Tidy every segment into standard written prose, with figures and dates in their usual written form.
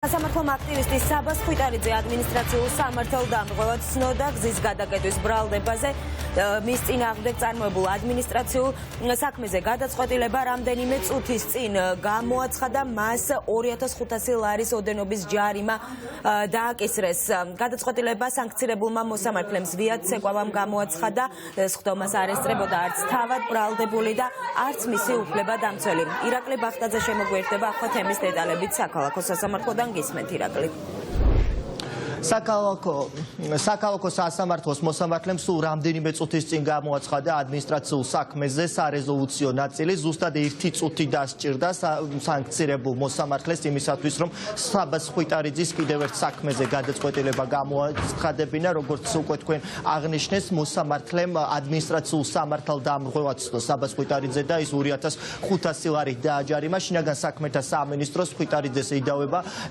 Სამართალ აქტივისტი საბას ხვითარიძე ადმინისტრაციულ სამართალდამღვრევად ცნობდა გზის გადაკეტვის ბრალდებაზე მის წინააღმდეგ წარმოებულ ადმინისტრაციულ საქმეზე გადაწყვეტილება რამდენიმე წუთის წინ გამოაცხადა მას 2500 ლარის ოდენობის ჯარიმა დააკისრეს. გადაწყვეტილება სანქცირებულმა მოსამართლემ ზვიად ცეკვავამ გამოაცხადა, სხდომას არ ესწრებოდა არც თავად ბრალდებული და არც მისი უფლებადამცველი. ირაკლი ბახტაძე შემოგვიერთდება ახლა თემის დეტალებით საქალაქო სასამართლოდან. გისმენთ ირაკლი. საქალაქო სასამართლოს მოსამართლემ სულ რამდენიმე წუთის წინ გამოაცხადა ადმინისტრაციულ საქმეზე სარეზოლუციო ნაწილი, ზუსტად 1 წუთი დასჭირდა სანქცირებულ მოსამართლეს იმისათვის, რომ საბას ხვითარიძის კიდევ ერთ საქმეზე გადაწყვეტილება გამოაცხადებინა, როგორც უკვე თქვენ აღნიშნეს, მოსამართლემ ადმინისტრაციულ სამართალდამღვრევად ცნო საბას ხვითარიძე და ის 2500 ლარი დააჯარიმა. შინაგან საქმეთა სამინისტროს ხვითარიძეს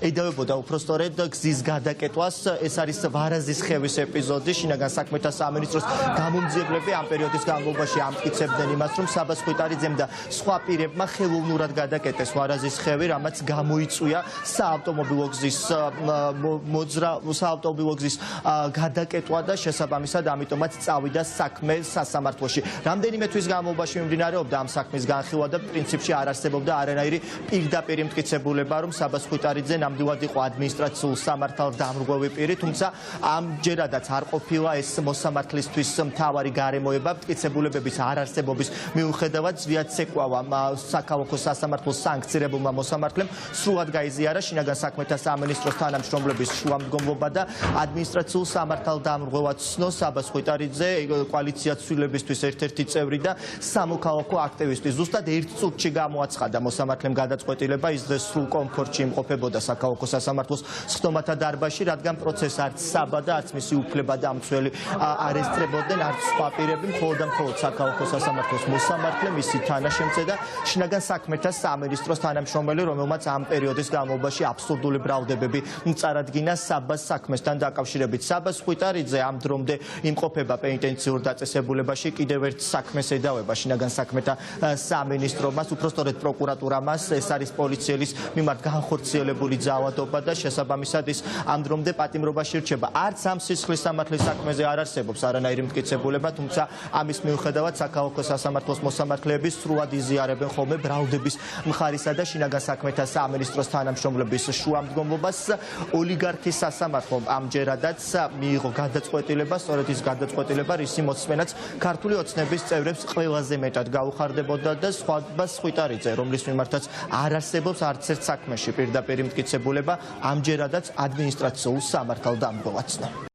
ედავებოდა უпростоრედ გზის გადაკეტვას. ეს არის ვარაზის ხევის ეპიზოდი. შინაგან საქმეთა სამინისტროს გამომძიებლები ამ პერიოდის განმავლობაში ამტკიცებდნენ იმას, რომ საბას ხვითარიძემ და სხვა პირებმა ხელოვნურად გადაკეტეს ვარაზის ხევი, რამაც გამოიწვია საავტომობილო გზის გადაკეტვა და შესაბამისად ამიტომაც წავიდა საქმე სასამართლოში. რამდენიმე თვის განმავლობაში მიმდინარეობდა ამ საქმის განხილვა და პრინციპში არ არსებობდა არანაირი პირდაპირ მტკიცებულება, რომ საბას ხვითარიძე ნამდვილად იყო ადმინისტრაციულ სამართალდამღვრევი პირი, თუმცა ამჯერადაც არ ყოფილა ეს მოსამართლისთვის მთავარი გარემოება. მტკიცებულებების არარსებობის მიუხედავად ზვიად ცეკვავა საქალაქო სასამართლოს სანქცირებულმა მოსამართლემ სრულად გაიზიარა შინაგან საქმეთა სამინისტროს თანამშრომლების შუამდგომლობა და ადმინისტრაციულ სამართალდამღვრევად ცნო საბას ხვითარიძე, კოალიცია ცვლილებისთვის ერთ-ერთი წევრი და სამოქალაქო აქტივისტი. ზუსტად 1 წუთში გამოაცხადა მოსამართლემ გადაწყვეტილება, ის დღეს სრულ კომფორტში იმყოფებოდა საქალაქო სასამართლოს სხდომათა დარბაზში, რადგან პროცესს არც საბა და არც მისი უფლებადამცველი არ ესწრებოდნენ, არც სხვა პირები, მხოლოდ და მხოლოდ საქალაქო სასამართლოს მოსამართლე, მისი თანაშემწე და შინაგან საქმეთა სამინისტროს თანამშრომელი, რომელმაც ამ პერიოდის განმავლობაში აბსურდული ბრალდებები წარადგინა საბას საქმესთან დაკავშირებით. საბას ხვითარიძე ამ დრომდე იმყოფება პენიტენციურ დაწესებულებაში, კიდევ ერთ საქმეს ედავება შინაგან საქმეთა სამინისტრო, მას უпростоრედ პროკურატურა მას, ეს არის პოლიციის მიმართ განხორციელებული ძალადობა და შესაბამისად ის ამ დრომდე პატიმრობაში რჩება. არც ამ სისხლის სამართლის საქმეზე არ არსებობს არანაირი მტკიცებულება, თუმცა ამის მიუხედავად საქალაქო სასამართლოს მოსამართლეები სრულად იზიარებენ ხოლმე ბრალდების მხარისა და შინაგან საქმეთა სამინისტროს თანამშრომლების შუამდგომლობას. ოლიგარქის სასამართლომ ამჯერადაც მიიღო გადაწყვეტილება, სწორედ ის გადაწყვეტილება, რისი მოსმენაც ქართული ოცნების წევრებს ყველაზე მეტად გაუხარდებოდა და საბას ხვითარიძე, რომლის მიმართაც არ არსებობს არც ერთ საქმეში პირდაპირ მტკიცებულება, ამჯერადაც ადმინისტრაციულ სამართალდამღვრევად ცნო.